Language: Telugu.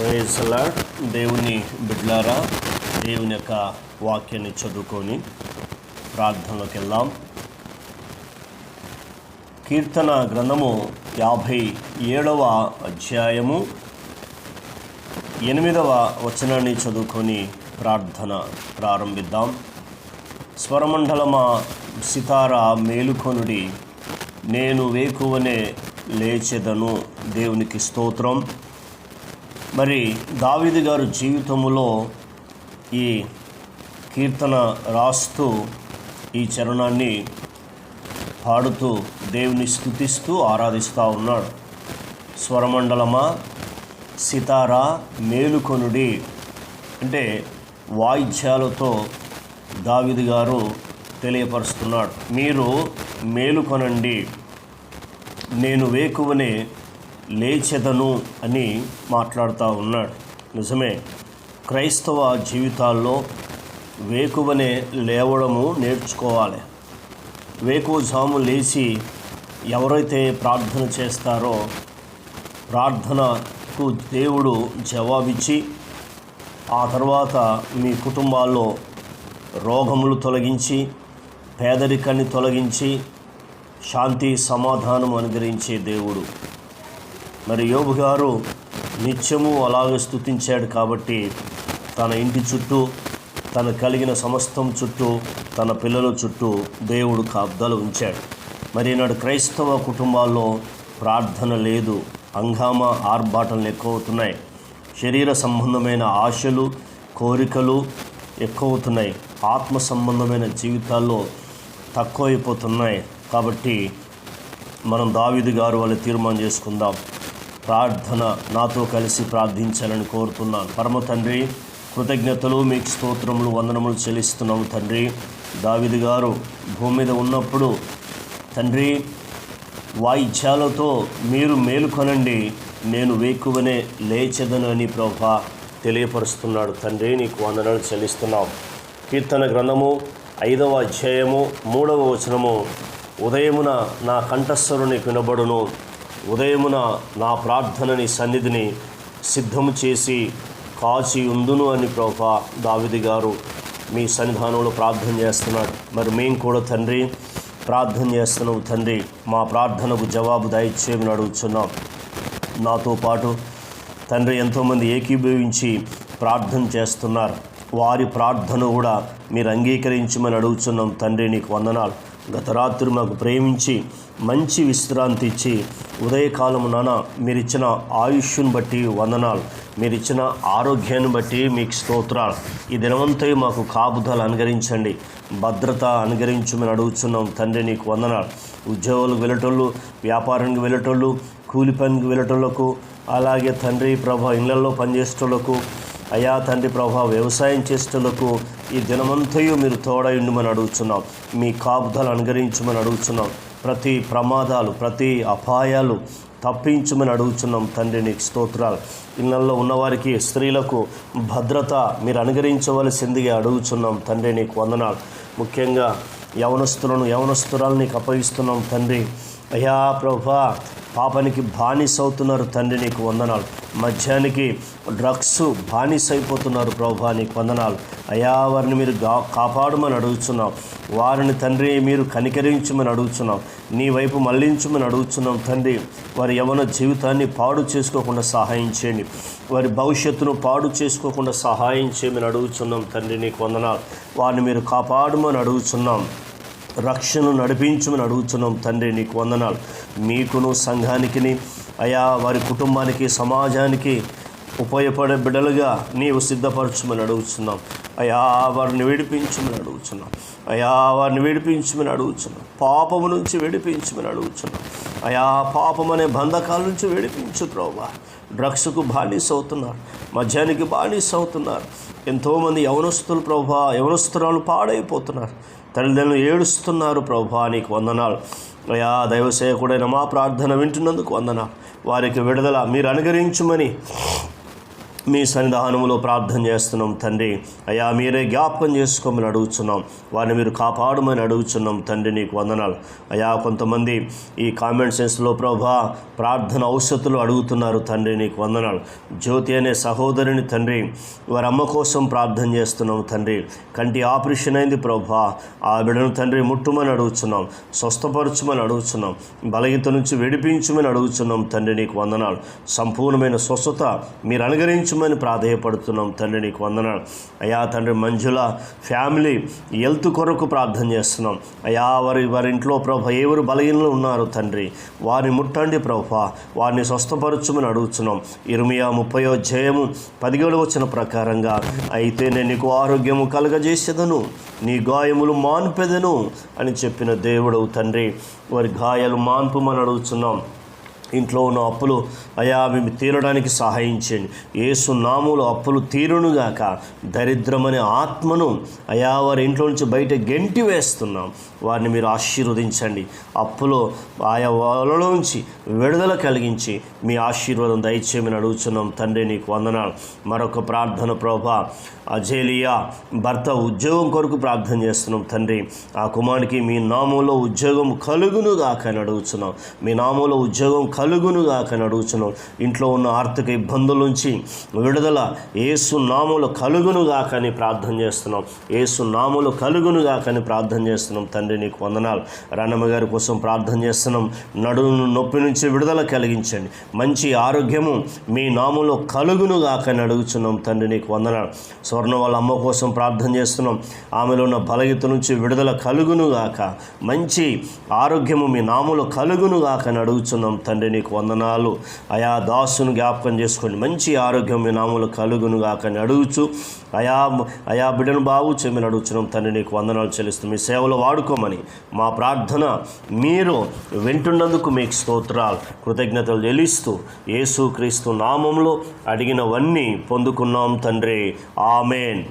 Praise the lord. దేవుని బిడ్డలారా, దేవుని యొక్క వాక్యాన్ని చదువుకొని ప్రార్థనలోకి వెళ్దాం. కీర్తన గ్రంథము 57వ అధ్యాయము 8వ వచనాన్ని చదువుకొని ప్రార్థన ప్రారంభిద్దాం. స్వరమండలమా సితారా మేలుకొనుడి, నేను వేకువనే లేచెదను. దేవునికి స్తోత్రం. మరి దావీదు గారు జీవితంలో ఈ కీర్తన రాస్తూ ఈ చరణాన్ని పాడుతూ దేవుని స్తుతిస్తూ ఆరాధిస్తూ ఉన్నాడు. స్వరమండలమా సితారా మేలుకొనుడి అంటే వాయిద్యాలతో దావీదు గారు తెలియపరుస్తున్నాడు. మీరు మేలుకొనండి, నేను వేకువనే లేచెదను అని మాట్లాడుతూ ఉన్నాడు. నిజమే, క్రైస్తవ జీవితాల్లో వేకువనే లేవడము నేర్చుకోవాలి. వేకువజాము లేచి ఎవరైతే ప్రార్థన చేస్తారో ప్రార్థనకు దేవుడు జవాబిచ్చి ఆ తర్వాత మీ కుటుంబాల్లో రోగములు తొలగించి, పేదరికాన్ని తొలగించి, శాంతి సమాధానం అనుగ్రహించే దేవుడు. మరి యోబు గారు నిత్యము అలాగే స్తుతించాడు కాబట్టి తన ఇంటి చుట్టూ, తన కలిగిన సమస్తం చుట్టూ, తన పిల్లల చుట్టూ దేవుడు కాపుదల ఉంచాడు. మరి ఈనాడు క్రైస్తవ కుటుంబాల్లో ప్రార్థన లేదు, హంగామా ఆర్భాటాలు ఎక్కువ అవుతున్నాయి. శరీర సంబంధమైన ఆశలు, కోరికలు ఎక్కువ అవుతున్నాయి. ఆత్మ సంబంధమైన జీవితాల్లో తక్కువైపోతున్నాయి. కాబట్టి మనం దావీదు గారు వాళ్ళు తీర్మానం చేసుకుందాం. ప్రార్థన నాతో కలిసి ప్రార్థించాలని కోరుతున్నాను. పరమ తండ్రి, కృతజ్ఞతలు, మీకు స్తోత్రములు, వందనములు చెల్లిస్తున్నాము తండ్రి. దావీదు గారు భూమి మీద ఉన్నప్పుడు తండ్రి వాయిద్యాలతో మీరు మేలుకొనండి, నేను వేకువనే లేచెదను అని ప్రభువా తెలియపరుస్తున్నాడు. తండ్రి నీకు వందనాలు చెల్లిస్తున్నాం. కీర్తన గ్రంథము 5వ అధ్యాయము 3వ వచనము, ఉదయమున నా కంఠస్వరుని వినబడును, ఉదయమున నా ప్రార్థనని సన్నిధిని సిద్ధము చేసి కాచి ఉందును అని ప్రభువా దావీదు గారు మీ సన్నిధానంలో ప్రార్థన చేస్తున్నాడు. మరి మేము కూడా తండ్రి ప్రార్థన చేస్తున్నాము తండ్రి, మా ప్రార్థనకు జవాబు దయచేయమని అడుగుతున్నాం. నాతో పాటు తండ్రి ఎంతోమంది ఏకీభవించి ప్రార్థన చేస్తున్నారు. వారి ప్రార్థన కూడా మీరు అంగీకరించమని అడుగుతున్నాం తండ్రి. నీకు వందనాలు. గత రాత్రి మాకు ప్రేమించి మంచి విశ్రాంతి ఇచ్చి ఉదయకాలము నాన్న మీరిచ్చిన ఆయుష్ను బట్టి వందనాలు, మీరిచ్చిన ఆరోగ్యాన్ని బట్టి మీకు స్తోత్రాలు. ఈ దినవంతా మాకు కాపుదలు అనుగరించండి, భద్రత అనుగరించమని అడుగుతున్నాం తండ్రి. నీకు వందనాలు. ఉద్యోగులకు వెళ్ళేటోళ్ళు, వ్యాపారానికి వెళ్ళేటోళ్ళు, కూలి పనికి వెళ్ళేటోళ్ళకు, అలాగే తండ్రి ప్రభా ఇళ్లలో పనిచేసేటోళ్ళకు, అయా తండ్రి ప్రభా వ్యవసాయం చేసేటోళ్ళకు ఈ దినమంతయు మీరు తోడైండమని అడుగుతున్నాం. మీ కాపుదలు అనుగరించమని అడుగుతున్నాం. ప్రతి ప్రమాదాలు, ప్రతి అపాయాలు తప్పించమని అడుగుతున్నాం తండ్రి. నీకు స్తోత్రాలు. ఇళ్లలో ఉన్నవారికి, స్త్రీలకు భద్రత మీరు అనుగరించవలసిందిగా అడుగుతున్నాం తండ్రి. నీకు వందనాలు. ముఖ్యంగా యవనస్తురాలు నీకు అప్పగిస్తున్నాం తండ్రి. అయ్యా ప్రభా పాపానికి బానిస అవుతున్నారు తండ్రి. నీకు వందనాలు. మద్యానికి, డ్రగ్స్ బానిస అయిపోతున్నారు ప్రభా. నీకు వందనాలు. అయా వారిని మీరు కాపాడమని అడుగుతున్నాం. వారిని తండ్రి మీరు కనికరించమని అడుగుతున్నాం. నీ వైపు మళ్లించమని అడుగుతున్నాం తండ్రి. వారి యవ్వన జీవితాన్ని పాడు చేసుకోకుండా సహాయం చేయండి. వారి భవిష్యత్తును పాడు చేసుకోకుండా సహాయం చేయమని అడుగుతున్నాం తండ్రి. నీకు వందనాలు. వారిని మీరు కాపాడమని అడుగుతున్నాం. రక్షణను నడిపించమని అడుగుతున్నాం తండ్రి. నీకు వందనాలు. మీకును సంఘానికి, అయా వారి కుటుంబానికి, సమాజానికి ఉపయోగపడే బిడ్డలుగా నీవు సిద్ధపరచమని అడుగుతున్నాం. అయా వారిని విడిపించమని అడుగుతున్నాం. అయా వారిని విడిపించమని అడుగుతున్నాం. పాపము నుంచి విడిపించమని అడుగుతున్నాం. అయా పాపం అనే బంధకాల నుంచి విడిపించు ప్రభువా. డ్రగ్స్కు బానిస అవుతున్నారు, మద్యానికి బానిస అవుతున్నారు. ఎంతోమంది యవనస్తులు ప్రభువా, యవనస్తురాలు పాడైపోతున్నారు. తల్లిదండ్రులు ఏడుస్తున్నారు ప్రభువా. నీకు వందనాలు. అయా దైవ సేవకుడైన మా ప్రార్థన వింటున్నందుకు వందనాలు. వారికి విడుదల మీరు అనుగ్రహించమని మీ సన్నిధానంలో ప్రార్థన చేస్తున్నాం తండ్రి. అయ్యా మీరే జ్ఞాపకం చేసుకోమని అడుగుతున్నాం, వారిని మీరు కాపాడమని అడుగుతున్నాం తండ్రి. నీకు వందనాలు అయ్యా. కొంతమంది ఈ కామెంట్ సెన్స్లో ప్రభా ప్రార్థన ఔషధులు అడుగుతున్నారు తండ్రి. నీకు వందనాలు. జ్యోతి అనే సహోదరుని తండ్రి, వారి అమ్మ కోసం ప్రార్థన చేస్తున్నాం తండ్రి. కంటి ఆపరేషన్ అయింది ప్రభా, ఆ బిడ్డను తండ్రి ముట్టుమని అడుగుతున్నాం, స్వస్థపరచుమని అడుగుతున్నాం, బలహీనత నుంచి విడిపించమని అడుగుతున్నాం తండ్రి. నీకు వందనాలు. సంపూర్ణమైన స్వస్థత మీరు అనుగ్రహించమని ప్రాధేయపడుతున్నాం తండ్రి. నీకు వందనాలు అయ్యా. తండ్రి మంజుల ఫ్యామిలీ హెల్త్ కొరకు ప్రార్థన చేస్తున్నాం అయ్యా. వారి ఇంట్లో ప్రభా ఎవరు బలహీనలు ఉన్నారు తండ్రి, వారిని ముట్టండి ప్రభా, వారిని స్వస్థపరచుమని అడుగుతున్నాం. ఇర్మియా 30:17 ప్రకారంగా, అయితే నేను నీకు ఆరోగ్యము కలుగజేసేదను, నీ గాయములు మాన్పెదను అని చెప్పిన దేవుడు తండ్రి. వారి గాయాలు మాన్పుమని అడుగుతున్నాం. ఇంట్లో ఉన్న అప్పులు అయా మేము తీరడానికి సహాయం చేయండి. యేసు నామములో అప్పులు తీరునుగాక. దరిద్రమనే ఆత్మను అయా వారి ఇంట్లో నుంచి బయట గెంటి వేస్తున్నాం, వారిని మీరు ఆశీర్వదించండి. అప్పులో ఆయా వాళ్ళలోంచి విడుదల కలిగించి మీ ఆశీర్వాదం దయచేయమని అడుగుతున్నాం తండ్రి. నీకు వందనాలు. మరొక ప్రార్థన ప్రభా, అజేలియా భర్త ఉద్యోగం కొరకు ప్రార్థన చేస్తున్నాం తండ్రి. ఆ కుమారునికి మీ నామంలో ఉద్యోగం కలుగునుగాక అని అడుగుతున్నాం, మీ నామంలో ఉద్యోగం కలుగునుగాక అని అడుగుతున్నాం. ఇంట్లో ఉన్న ఆర్థిక ఇబ్బందుల నుంచి విడుదల యేసు నామంలో కలుగునుగాక అని ప్రార్థన చేస్తున్నాం. యేసు నామంలో కలుగునుగాక అని ప్రార్థన చేస్తున్నాం తండ్రి. నీకు వందనాలు. రాణమ్మ గారి కోసం ప్రార్థన చేస్తున్నాం. నడుము నొప్పి నుంచి విడుదల కలిగించండి, మంచి ఆరోగ్యము మీ నామంలో కలుగునుగాక అని అడుగుతున్నాం తండ్రి. నీకు వందనాలు. స్వర్ణ వాళ్ళ అమ్మ కోసం ప్రార్థన చేస్తున్నాం. ఆమెలో ఉన్న బలహీనత నుంచి విడుదల కలుగునుగాక, మంచి ఆరోగ్యము మీ నామంలో కలుగునుగాక అని అడుగుతున్నాం తండ్రి. నీకు వందనాలు అయా. దాసును జ్ఞాపకం చేసుకోండి, మంచి ఆరోగ్యం మీ నామంలో కలుగునుగాక అని అడుగుచు అయా బిడ్డను బాగు చేయమని అడుగుతున్నాం తండ్రి. నీకు వందనాలు చెల్లిస్తూ మీ సేవలో వాడుకోమని మా ప్రార్థన మీరు వింటున్నందుకు మీకు స్తోత్రాలు, కృతజ్ఞతలు చెల్లిస్తూ యేసుక్రీస్తు నామంలో అడిగినవన్నీ పొందుకున్నాం తండ్రి. ఆమేన్.